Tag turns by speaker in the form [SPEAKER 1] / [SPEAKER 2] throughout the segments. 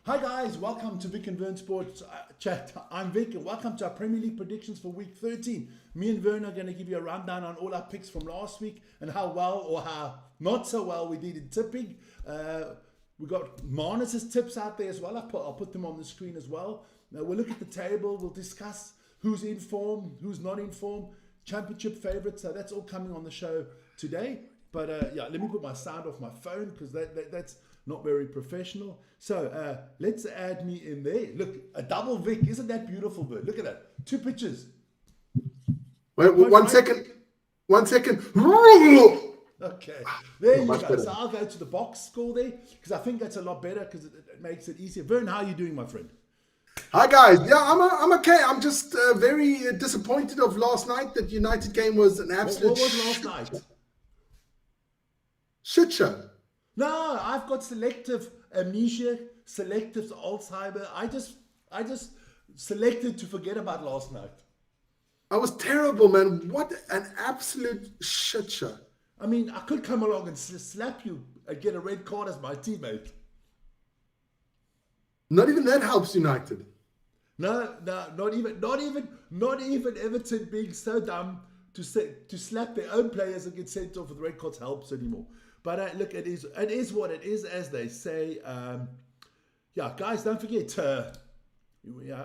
[SPEAKER 1] Hi guys, welcome to Vic and Vern Sports Chat. I'm Vic and welcome to our Premier League predictions for week 13. Me and Vern are going to give you a rundown on all our picks from last week and how well or how not so well we did in tipping. We got Marnus's tips out there as well. I'll put them on the screen as well. Now we'll look at the table, we'll discuss who's in form, who's not in form, championship favourites. So that's all coming on the show today. But yeah, let me put my sound off my phone because that's not very professional. So let's add me in there. Look, a double Vic. Isn't that beautiful, Bert? Look at that. Two pictures.
[SPEAKER 2] Wait, one second.
[SPEAKER 1] Okay, there you go. Better. So I'll go to the box score there because I think that's a lot better because it makes it easier. Vern, how are you doing, my friend?
[SPEAKER 2] Hi guys. Yeah, I'm okay. I'm just very disappointed of last night. That United game was an absolute.
[SPEAKER 1] What was last night?
[SPEAKER 2] Shit show.
[SPEAKER 1] No, I've got selective amnesia, selective Alzheimer. I just selected to forget about last night.
[SPEAKER 2] I was terrible, man. What an absolute shit show.
[SPEAKER 1] I mean, I could come along and slap you and get a red card as my teammate.
[SPEAKER 2] Not even that helps United.
[SPEAKER 1] No, not even Everton being so dumb to slap their own players and get sent off with red cards helps anymore. But look, it is what it is, as they say. Yeah, guys, don't forget, we're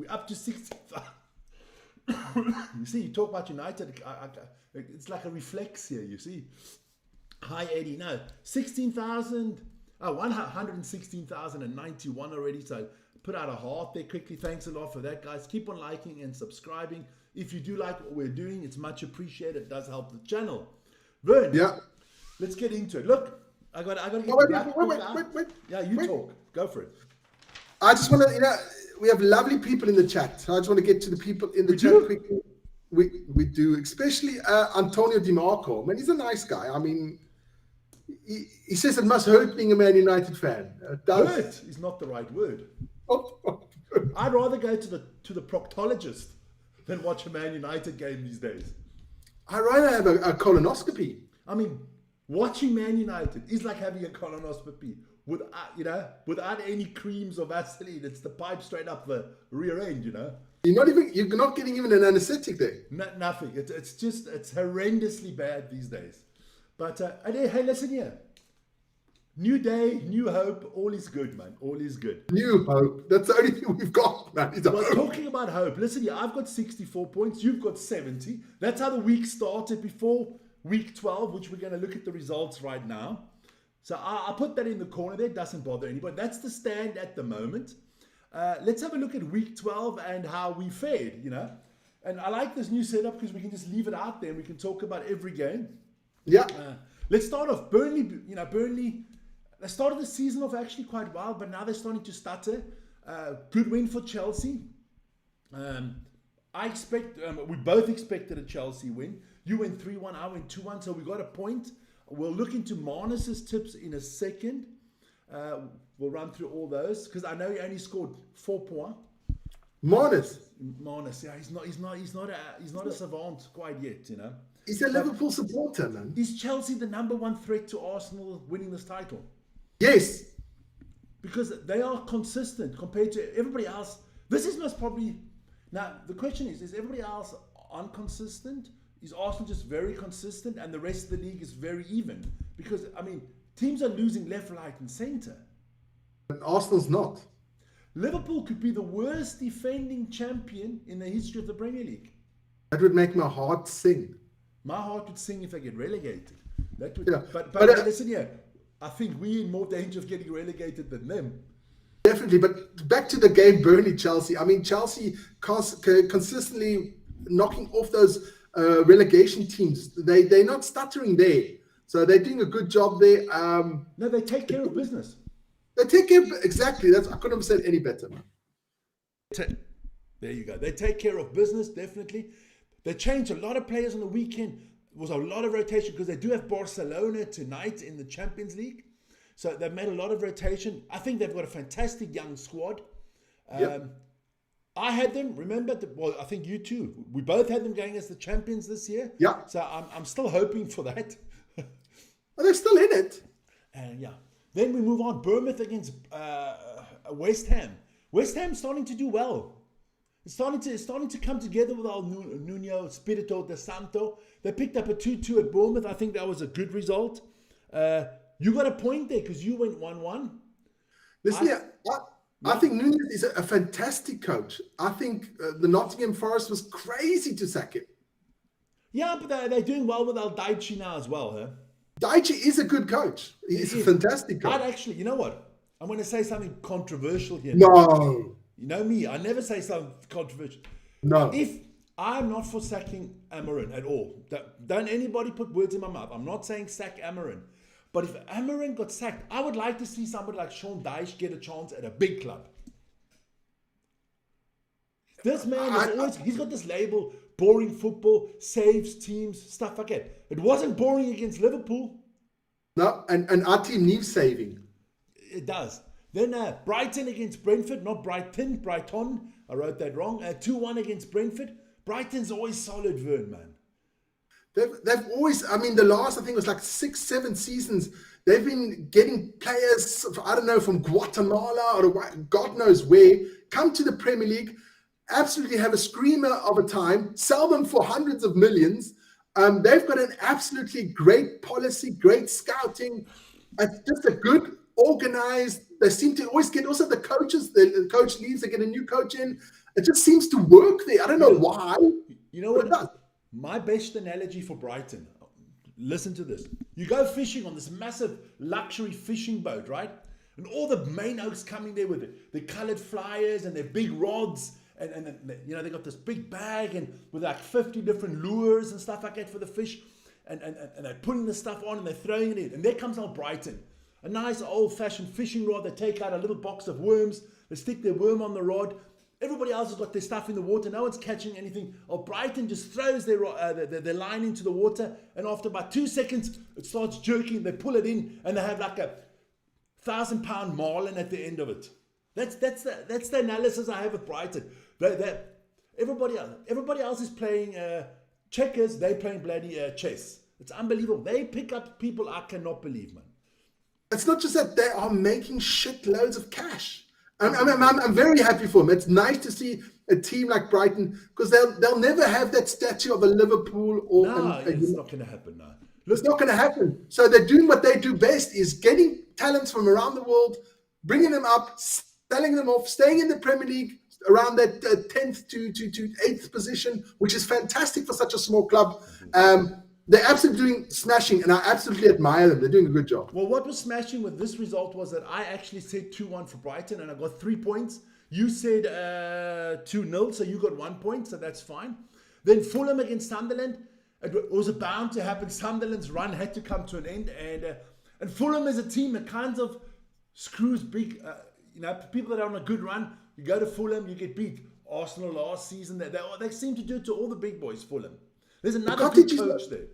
[SPEAKER 1] up to 60,000. You see, you talk about United, it's like a reflex here, you see. Hi, Eddie, no, 116,091 already, so put out a heart there quickly. Thanks a lot for that, guys. Keep on liking and subscribing. If you do like what we're doing, it's much appreciated. It does help the channel. Vern, yeah. Let's get into it. Look, I got to get
[SPEAKER 2] wait.
[SPEAKER 1] Yeah, you talk. Go for it.
[SPEAKER 2] I just want to, we have lovely people in the chat. So I just want to get to the people in the chat quickly. We do, especially Antonio Di Marco. Man, he's a nice guy. I mean, he says it must hurt being a Man United fan. It does.
[SPEAKER 1] Hurt is not the right word. I'd rather go to the proctologist than watch a Man United game these days.
[SPEAKER 2] I'd rather have a colonoscopy.
[SPEAKER 1] I mean, watching Man United is like having a colonoscopy without any creams or Vaseline. It's the pipe straight up the rear end,
[SPEAKER 2] You're not getting even an anesthetic there.
[SPEAKER 1] Nothing. It's horrendously bad these days. But hey, listen here. New day, new hope. All is good, man. All is good.
[SPEAKER 2] New hope. That's the only thing we've got, man.
[SPEAKER 1] Well, talking about hope. Listen here. I've got 64 points. You've got 70. That's how the week started before week 12, which we're going to look at the results right now. So I'll put that in the corner there. It doesn't bother anybody. That's the stand at the moment. Let's have a look at week 12 and how we fared, And I like this new setup because we can just leave it out there and we can talk about every game.
[SPEAKER 2] Yeah.
[SPEAKER 1] Let's start off. Burnley, Burnley, they started the season off actually quite well, but now they're starting to stutter. Good win for Chelsea. We both expected a Chelsea win. You went 3-1, I went 2-1, so we got a point. We'll look into Marnus's tips in a second. We'll run through all those because I know he only scored 4 points.
[SPEAKER 2] Marnus,
[SPEAKER 1] yeah, he's not a savant quite yet,
[SPEAKER 2] He's a Liverpool supporter, man.
[SPEAKER 1] Is Chelsea the number one threat to Arsenal winning this title?
[SPEAKER 2] Yes.
[SPEAKER 1] Because they are consistent compared to everybody else. This is most probably... Now, the question is everybody else inconsistent? Is Arsenal just very consistent and the rest of the league is very even? Because, teams are losing left, right and centre.
[SPEAKER 2] And Arsenal's not.
[SPEAKER 1] Liverpool could be the worst defending champion in the history of the Premier League.
[SPEAKER 2] That would make my heart sing.
[SPEAKER 1] My heart would sing if they get relegated. That would,
[SPEAKER 2] yeah.
[SPEAKER 1] But listen here, I think we're in more danger of getting relegated than them.
[SPEAKER 2] Definitely, but back to the game, Burnley-Chelsea. Chelsea consistently knocking off those relegation teams. They're not stuttering there. So they're doing a good job there.
[SPEAKER 1] No, they take care of business.
[SPEAKER 2] They take care of, exactly. I couldn't have said any better.
[SPEAKER 1] There you go. They take care of business, definitely. They changed a lot of players on the weekend. There was a lot of rotation because they do have Barcelona tonight in the Champions League. So they've made a lot of rotation. I think they've got a fantastic young squad.
[SPEAKER 2] Yep.
[SPEAKER 1] I had them, remember? I think you too. We both had them going as the champions this year.
[SPEAKER 2] Yeah.
[SPEAKER 1] So I'm still hoping for that.
[SPEAKER 2] Well, they're still in it.
[SPEAKER 1] And yeah. Then we move on. Bournemouth against West Ham. West Ham's starting to do well. It's starting to come together with our Nuno Espirito de Santo. They picked up a 2-2 at Bournemouth. I think that was a good result. You got a point there because you went 1-1.
[SPEAKER 2] Listen, I think Nunes is a fantastic coach. I think the Nottingham Forest was crazy to sack him.
[SPEAKER 1] Yeah, but they're doing well with Al Daichi now as well, huh?
[SPEAKER 2] Daichi is a good coach. He's a fantastic coach.
[SPEAKER 1] I'd actually, you know what? I'm going to say something controversial here.
[SPEAKER 2] No.
[SPEAKER 1] You know me, I never say something controversial.
[SPEAKER 2] No.
[SPEAKER 1] If I'm not for sacking Amarin at all, don't anybody put words in my mouth. I'm not saying sack Amarin. But if Amarin got sacked, I would like to see somebody like Sean Dyche get a chance at a big club. This man he's got this label, boring football, saves teams, stuff like that. It wasn't boring against Liverpool.
[SPEAKER 2] No, and our team needs saving.
[SPEAKER 1] It does. Then Brighton against Brentford, not Brighton. I wrote that wrong. 2-1 against Brentford. Brighton's always solid, Vern, man.
[SPEAKER 2] They've always, I mean, the last, I think it was like 6-7 seasons, they've been getting players, I don't know, from Guatemala or God knows where, come to the Premier League, absolutely have a screamer of a time, sell them for hundreds of millions. They've got an absolutely great policy, great scouting, just a good, organized, they seem to always get, also the coaches, the coach leaves, they get a new coach in. It just seems to work there. I don't know why.
[SPEAKER 1] You know what it does? My best analogy for Brighton, listen to this. You go fishing on this massive luxury fishing boat, right? And all the main oaks coming there with the colored flyers and their big rods. And you know, they got this big bag and with like 50 different lures and stuff like that for the fish. And they're putting the stuff on and they're throwing it in. And there comes our Brighton. A nice old-fashioned fishing rod. They take out a little box of worms. They stick their worm on the rod. Everybody else has got their stuff in the water. No one's catching anything. Oh, Brighton just throws their line into the water, and after about 2 seconds, it starts jerking. They pull it in, and they have like a 1,000-pound marlin at the end of it. That's the analysis I have with Brighton. Everybody else is playing checkers. They're playing bloody chess. It's unbelievable. They pick up people I cannot believe, man.
[SPEAKER 2] It's not just that they are making shitloads of cash. I'm very happy for them. It's nice to see a team like Brighton because they'll never have that statue of a Liverpool or
[SPEAKER 1] it's not going to happen now.
[SPEAKER 2] It's not going to happen. So they're doing what they do best: is getting talents from around the world, bringing them up, selling them off, staying in the Premier League around that 10th to 8th position, which is fantastic for such a small club. They're absolutely doing smashing, and I absolutely admire them. They're doing a good job.
[SPEAKER 1] Well, what was smashing with this result was that I actually said 2-1 for Brighton, and I got 3 points. You said 2-0, so you got 1 point, so that's fine. Then Fulham against Sunderland. It was bound to happen. Sunderland's run had to come to an end, and Fulham is a team that kind of screws big. People that are on a good run, you go to Fulham, you get beat. Arsenal last season, they seem to do it to all the big boys. Fulham. There's another good coach there.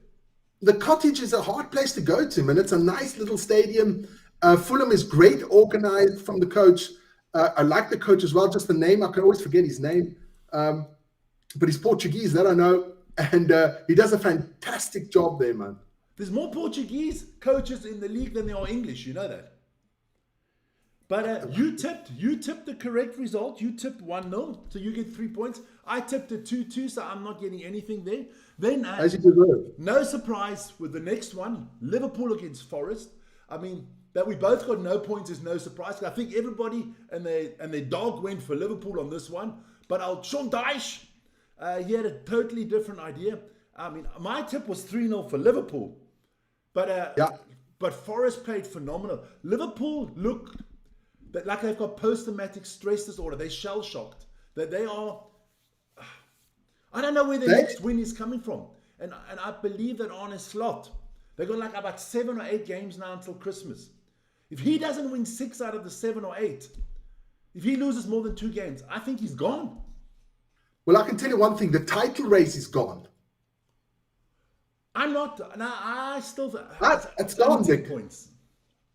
[SPEAKER 2] The Cottage is a hard place to go to, man. It's a nice little stadium. Fulham is great organized from the coach. I like the coach as well. Just the name, I can always forget his name. But he's Portuguese, that I know. And he does a fantastic job there, man.
[SPEAKER 1] There's more Portuguese coaches in the league than there are English. You know that. But you tipped the correct result. You tipped 1-0, so you get 3 points. I tipped a 2-2, so I'm not getting anything there. Then,
[SPEAKER 2] as you deserve.
[SPEAKER 1] No surprise with the next one, Liverpool against Forest. I mean, that we both got no points is no surprise. I think everybody and their dog went for Liverpool on this one. But Sean Dyche, he had a totally different idea. I mean, my tip was 3-0 for Liverpool. But Forest played phenomenal. Liverpool looked like they've got post-traumatic stress disorder. They're shell-shocked. That they are... I don't know where the next win is coming from. And I believe that Arne Slot, they've got like about 7 or 8 games now until Christmas. If he doesn't win 6 out of the 7 or 8, if he loses more than 2 games, I think he's gone.
[SPEAKER 2] Well, I can tell you one thing. The title race is gone.
[SPEAKER 1] I'm not... No, I still...
[SPEAKER 2] It's gone, Vic.
[SPEAKER 1] Points.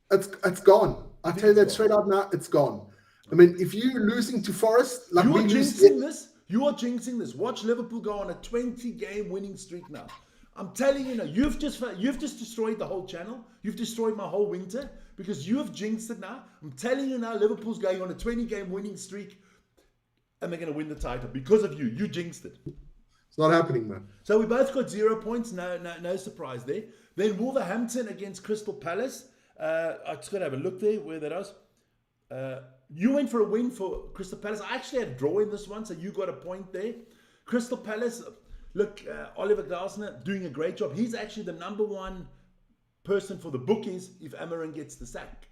[SPEAKER 2] It's gone. I tell you that straight out now, it's gone. I mean, if you're losing to Forest... like
[SPEAKER 1] you are jinxing this. You are jinxing this. Watch Liverpool go on a 20-game winning streak now. I'm telling you now, you've just destroyed the whole channel. You've destroyed my whole winter because you have jinxed it now. I'm telling you now, Liverpool's going on a 20-game winning streak and they're going to win the title because of you. You jinxed it.
[SPEAKER 2] It's not happening, man.
[SPEAKER 1] So we both got 0 points. No surprise there. Then Wolverhampton against Crystal Palace. I just got to have a look there where that is. You went for a win for Crystal Palace. I actually had a draw in this one, so you got a point there. Crystal Palace, look, Oliver Glasner doing a great job. He's actually the number one person for the bookies if Amarin gets the sack.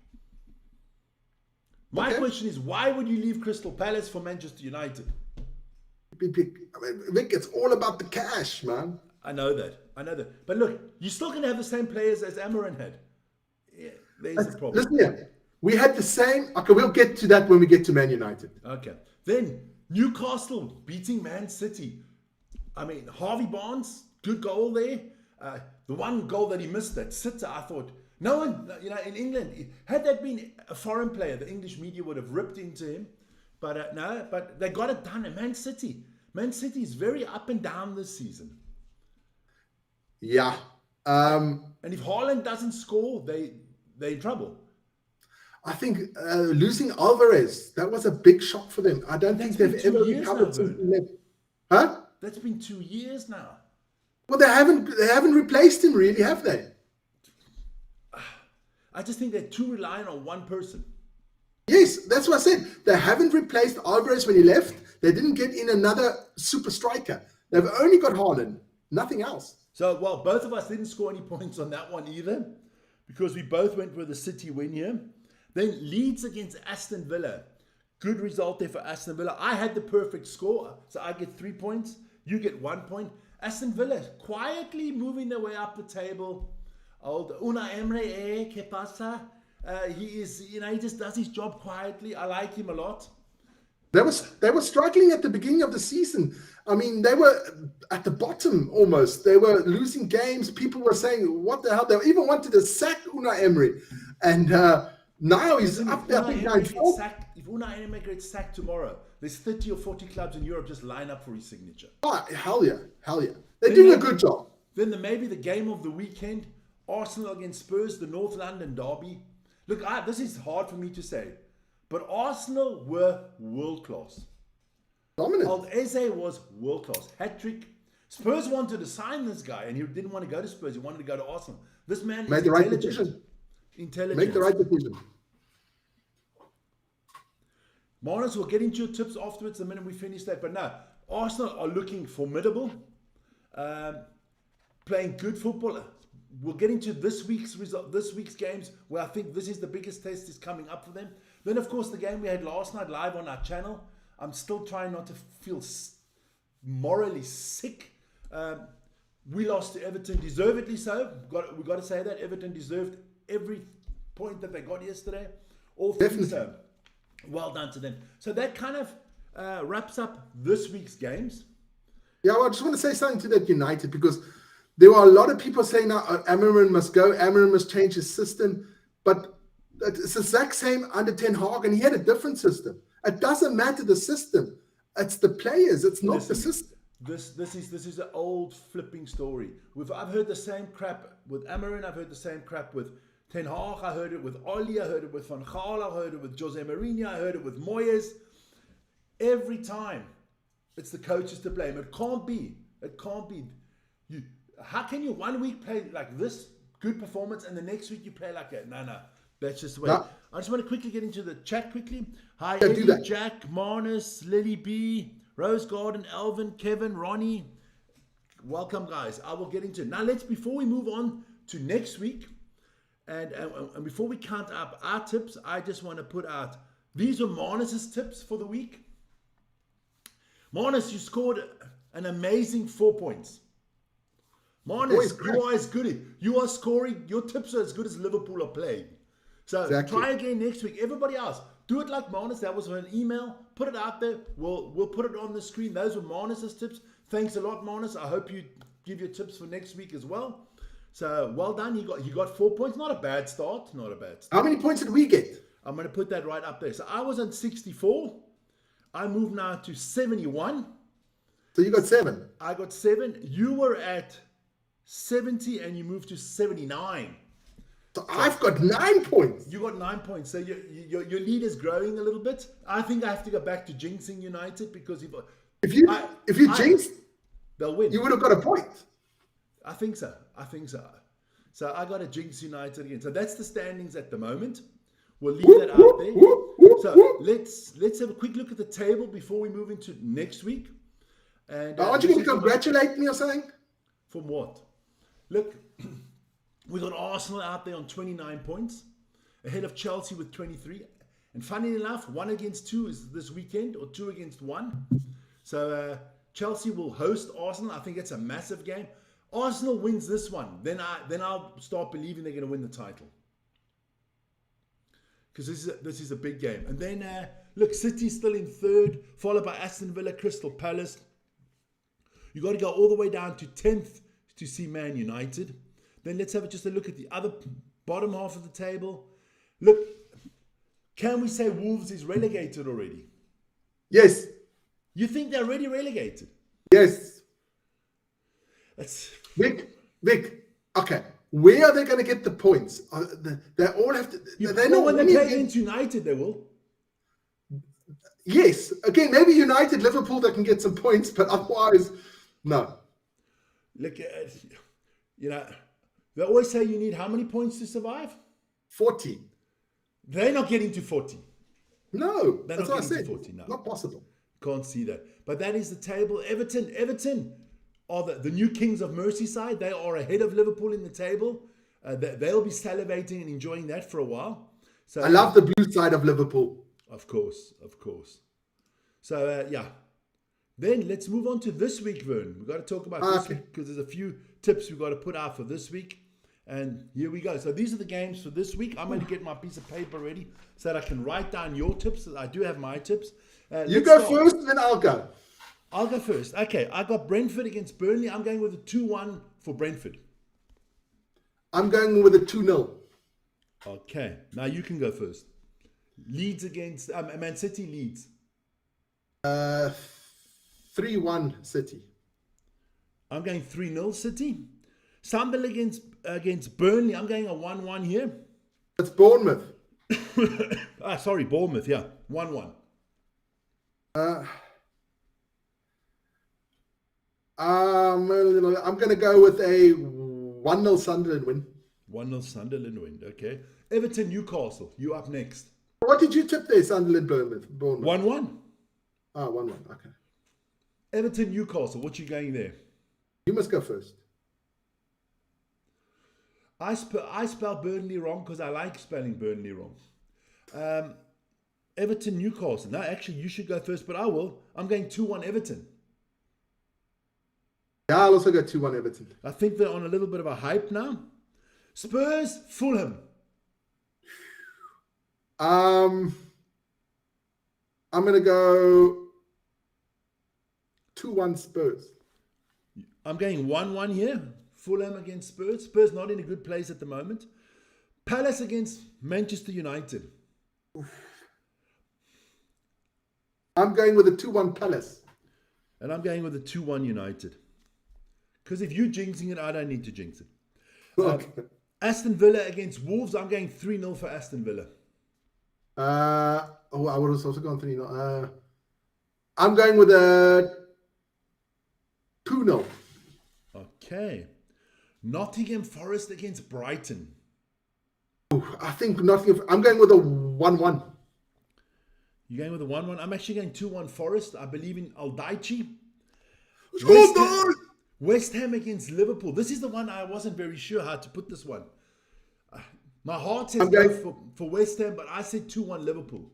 [SPEAKER 1] My question is, why would you leave Crystal Palace for Manchester United?
[SPEAKER 2] I mean, Vic, it's all about the cash, man.
[SPEAKER 1] I know that. But look, you're still going to have the same players as Amarin had. Yeah, there's a problem.
[SPEAKER 2] Listen here. We had the same. Okay, we'll get to that when we get to Man United.
[SPEAKER 1] Okay. Then Newcastle beating Man City. I mean, Harvey Barnes, good goal there. The one goal that he missed, that sitter, I thought, no one, in England, had that been a foreign player, the English media would have ripped into him. But no, but they got it done at Man City. Man City is very up and down this season.
[SPEAKER 2] Yeah.
[SPEAKER 1] And if Haaland doesn't score, they're in trouble.
[SPEAKER 2] I think losing Alvarez, that was a big shock for them. I don't think they've ever recovered since he left. Huh?
[SPEAKER 1] That's been 2 years now.
[SPEAKER 2] Well, they haven't replaced him, really, have they?
[SPEAKER 1] I just think they're too reliant on one person.
[SPEAKER 2] Yes, that's what I said. They haven't replaced Alvarez when he left. They didn't get in another super striker. They've only got Haaland, nothing else.
[SPEAKER 1] So, well, both of us didn't score any points on that one either, because we both went with a City win here. Then Leeds against Aston Villa. Good result there for Aston Villa. I had the perfect score, so I get 3 points. You get 1 point. Aston Villa quietly moving their way up the table. Old Una Emre, que pasa? He just does his job quietly. I like him a lot.
[SPEAKER 2] They were struggling at the beginning of the season. I mean, they were at the bottom almost. They were losing games. People were saying, what the hell? They even wanted to sack Una Emery. And now he's up there.
[SPEAKER 1] If Una Emery gets sacked tomorrow, there's 30 or 40 clubs in Europe just line up for his signature.
[SPEAKER 2] Oh, hell yeah. They're doing a good job.
[SPEAKER 1] Then maybe the game of the weekend, Arsenal against Spurs, the North London derby. Look, this is hard for me to say, but Arsenal were world-class.
[SPEAKER 2] Dominant.
[SPEAKER 1] Old Eze was world-class. Hat-trick. Spurs wanted to sign this guy, and he didn't want to go to Spurs. He wanted to go to Arsenal. This man
[SPEAKER 2] made
[SPEAKER 1] is
[SPEAKER 2] the right decision.
[SPEAKER 1] Intelligent.
[SPEAKER 2] Make the right decision.
[SPEAKER 1] Marnus, we'll get into your tips afterwards the minute we finish that. But no, Arsenal are looking formidable, playing good football. We'll get into this week's games, where I think this is the biggest test is coming up for them. Then, of course, the game we had last night live on our channel. I'm still trying not to feel morally sick. We lost to Everton, deservedly so. We've got to say that. Everton deserved every point that they got yesterday. All things so. Well done to them. So that kind of wraps up this week's games.
[SPEAKER 2] Yeah, well, I just want to say something to that United, because there were a lot of people saying now Amarin must go, Amarin must change his system. But it's the exact same under Ten Hag, and he had a different system. It doesn't matter the system. It's the players. It's not the system.
[SPEAKER 1] This is an old flipping story. I've heard the same crap with Amarin. I've heard the same crap with Ten Hag. I heard it with Oli. I heard it with Van Gaal. I heard it with Jose Mourinho. I heard it with Moyes. Every time, it's the coaches to blame. It can't be. How can you 1 week play like this, good performance, and the next week you play like that? No. That's just the way.
[SPEAKER 2] No.
[SPEAKER 1] I just want to quickly get into the chat quickly. Hi,
[SPEAKER 2] Yeah,
[SPEAKER 1] Eddie, Jack, Marnus, Lily B, Rose Garden, Alvin, Kevin, Ronnie. Welcome, guys. I will get into it. Now, before we move on to next week, and before we count up our tips, I just want to put out, these are Marnus's tips for the week. Marnus, you scored an amazing 4 points. Marnus, you are as good. You are scoring. Your tips are as good as Liverpool are playing. So Try again next week. Everybody else, do it like Marnus. That was an email. Put it out there. We'll put it on the screen. Those were Marnus's tips. Thanks a lot, Marnus. I hope you give your tips for next week as well. So well done. He got 4 points. Not a bad start.
[SPEAKER 2] How many points did we get?
[SPEAKER 1] I'm going to put that right up there. So I was on 64. I moved now to 71.
[SPEAKER 2] So you got 7.
[SPEAKER 1] I got 7. You were at 70 and you moved to 79.
[SPEAKER 2] So I've got 9 points.
[SPEAKER 1] You got 9 points. So your lead is growing a little bit. I think I have to go back to jinxing United because
[SPEAKER 2] If you jinxed,
[SPEAKER 1] they'll win.
[SPEAKER 2] you would have got a point.
[SPEAKER 1] I think so. So I got to jinx United again. So that's the standings at the moment. We'll leave that out there. So let's have a quick look at the table before we move into next week. And
[SPEAKER 2] aren't you going to congratulate me or something?
[SPEAKER 1] From what? Look, we got Arsenal out there on 29 points, ahead of Chelsea with 23. And funny enough, 1 against 2 is this weekend, or 2 against 1. So Chelsea will host Arsenal. I think it's a massive game. Arsenal wins this one, then I'll start believing they're going to win the title. Because this is a big game. And then, look, City's still in 3rd, followed by Aston Villa, Crystal Palace. You got to go all the way down to 10th to see Man United. Then let's have just a look at the other bottom half of the table. Look, can we say Wolves is relegated already?
[SPEAKER 2] Yes.
[SPEAKER 1] You think they're already relegated?
[SPEAKER 2] Yes.
[SPEAKER 1] That's...
[SPEAKER 2] Vic, okay. Where are they going to get the points? They all have to.
[SPEAKER 1] When they play against United, they will.
[SPEAKER 2] Yes. Again, maybe United, Liverpool, they can get some points, but otherwise, no.
[SPEAKER 1] Look, they always say you need how many points to survive?
[SPEAKER 2] 40.
[SPEAKER 1] They're not getting to 40.
[SPEAKER 2] No,
[SPEAKER 1] they're
[SPEAKER 2] that's
[SPEAKER 1] not
[SPEAKER 2] what I
[SPEAKER 1] getting
[SPEAKER 2] said.
[SPEAKER 1] to 40. No,
[SPEAKER 2] not possible.
[SPEAKER 1] Can't see that. But that is the table. Everton are the new kings of Merseyside. They are ahead of Liverpool in the table. They'll be salivating and enjoying that for a while. So
[SPEAKER 2] I love the blue side of Liverpool.
[SPEAKER 1] Of course. So, yeah. Then let's move on to this week, Vern. We've got to talk about this week because there's a few tips we've got to put out for this week. And here we go. So these are the games for this week. I'm going to get my piece of paper ready so that I can write down your tips. I do have my tips.
[SPEAKER 2] You go first, then I'll go.
[SPEAKER 1] I'll go first. Okay, I got Brentford against Burnley. I'm going with a 2-1 for Brentford.
[SPEAKER 2] I'm going with a 2-0.
[SPEAKER 1] Okay, now you can go first. Leeds against Man City. Leeds.
[SPEAKER 2] 3-1 City.
[SPEAKER 1] I'm going 3-0 City. Sunderland against Burnley. I'm going a 1-1 here.
[SPEAKER 2] That's Bournemouth.
[SPEAKER 1] Sorry, Bournemouth. Yeah, 1-1.
[SPEAKER 2] I'm going to go with a 1-0 Sunderland win.
[SPEAKER 1] 1-0 Sunderland win. Okay. Everton Newcastle. You up next.
[SPEAKER 2] What did you tip there, Sunderland Bournemouth?
[SPEAKER 1] 1-1.
[SPEAKER 2] 1-1. Okay.
[SPEAKER 1] Everton Newcastle. What you going there?
[SPEAKER 2] You must go first.
[SPEAKER 1] I spell Burnley wrong because I like spelling Burnley wrong. Everton Newcastle. No, actually, you should go first, but I will. I'm going 2-1 Everton.
[SPEAKER 2] Yeah, I'll also go 2-1 Everton.
[SPEAKER 1] I think they're on a little bit of a hype now. Spurs, Fulham.
[SPEAKER 2] I'm going to go 2-1 Spurs.
[SPEAKER 1] I'm going 1-1 here. Fulham against Spurs. Spurs not in a good place at the moment. Palace against Manchester United.
[SPEAKER 2] I'm going with a 2-1 Palace.
[SPEAKER 1] And I'm going with a 2-1 United. Because if you're jinxing it, I don't need to jinx it.
[SPEAKER 2] Okay.
[SPEAKER 1] Aston Villa against Wolves. I'm going 3-0 for Aston Villa.
[SPEAKER 2] I would have also gone 3-0. I'm going with a 2-0.
[SPEAKER 1] Okay. Nottingham Forest against Brighton.
[SPEAKER 2] I think Nottingham. I'm going with a 1-1.
[SPEAKER 1] You're going with a 1-1? I'm actually going 2-1 Forest. I believe in Aldaichi. West Ham against Liverpool. This is the one I wasn't very sure how to put this one. My heart says go for West Ham, but I said 2-1 Liverpool.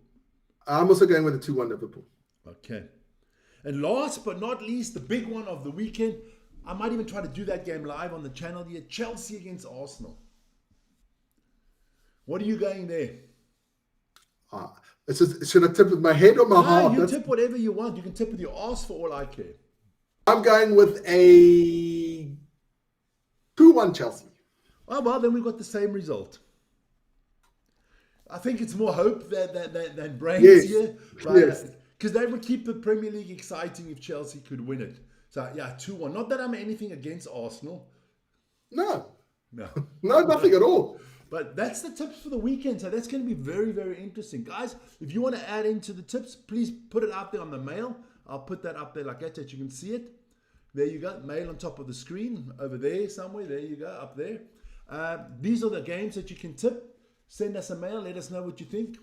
[SPEAKER 2] I'm also going with a 2-1 Liverpool.
[SPEAKER 1] Okay. And last but not least, the big one of the weekend. I might even try to do that game live on the channel here. Chelsea against Arsenal. What are you going there?
[SPEAKER 2] Should I tip with my head or my heart?
[SPEAKER 1] You tip whatever you want. You can tip with your ass for all I care.
[SPEAKER 2] I'm going with a 2-1 Chelsea.
[SPEAKER 1] Oh, well, then we've got the same result. I think it's more hope than brains here.
[SPEAKER 2] Yes.
[SPEAKER 1] Because that would keep the Premier League exciting if Chelsea could win it. So, yeah, 2-1. Not that I'm anything against Arsenal.
[SPEAKER 2] No, nothing at all.
[SPEAKER 1] But that's the tips for the weekend. So that's going to be very, very interesting. Guys, if you want to add into the tips, please put it out there on the mail. I'll put that up there like that, you can see it. There you go. Mail on top of the screen over there somewhere. There you go, up there. These are the games that you can tip. Send us a mail. Let us know what you think.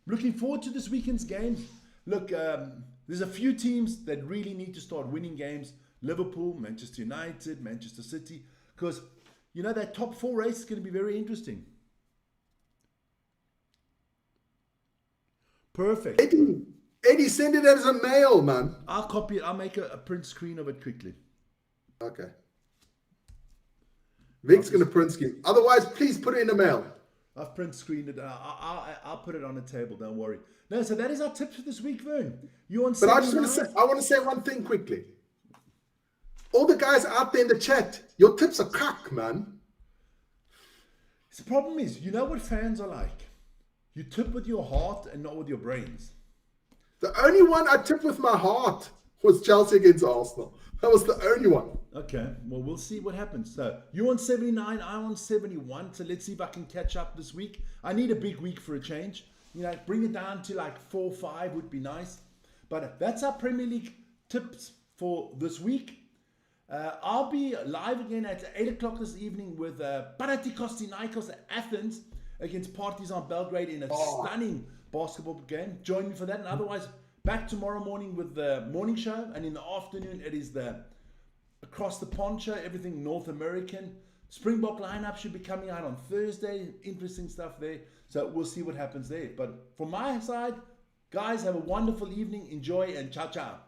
[SPEAKER 1] Looking forward to this weekend's games. Look, there's a few teams that really need to start winning games. Liverpool, Manchester United, Manchester City. Because, you know, that top 4 race is going to be very interesting. Perfect.
[SPEAKER 2] Eddie, send it as a mail, man.
[SPEAKER 1] I'll copy it. I'll make a print screen of it quickly.
[SPEAKER 2] Okay. Vic's going to print screen. Otherwise, please put it in the mail.
[SPEAKER 1] I've print screened it. I'll put it on the table. Don't worry. No, so that is our tips for this week, Vern. You on?
[SPEAKER 2] But I want to say one thing quickly. All the guys out there in the chat, your tips are crack, man.
[SPEAKER 1] The problem is, you know what fans are like. You tip with your heart and not with your brains.
[SPEAKER 2] The only one I tipped with my heart was Chelsea against Arsenal. That was the only one.
[SPEAKER 1] Okay, well, we'll see what happens. So, you on 79, I'm on 71. So, let's see if I can catch up this week. I need a big week for a change. You know, bring it down to like 4 or 5 would be nice. But that's our Premier League tips for this week. I'll be live again at 8 o'clock this evening with Panathinaikos at Athens against Partizan Belgrade in a stunning basketball game. Join me for that. And otherwise, back tomorrow morning with the morning show. And in the afternoon, it is the Across the Pond show, everything North American. Springbok lineup should be coming out on Thursday. Interesting stuff there. So we'll see what happens there. But from my side, guys, have a wonderful evening. Enjoy and ciao, ciao.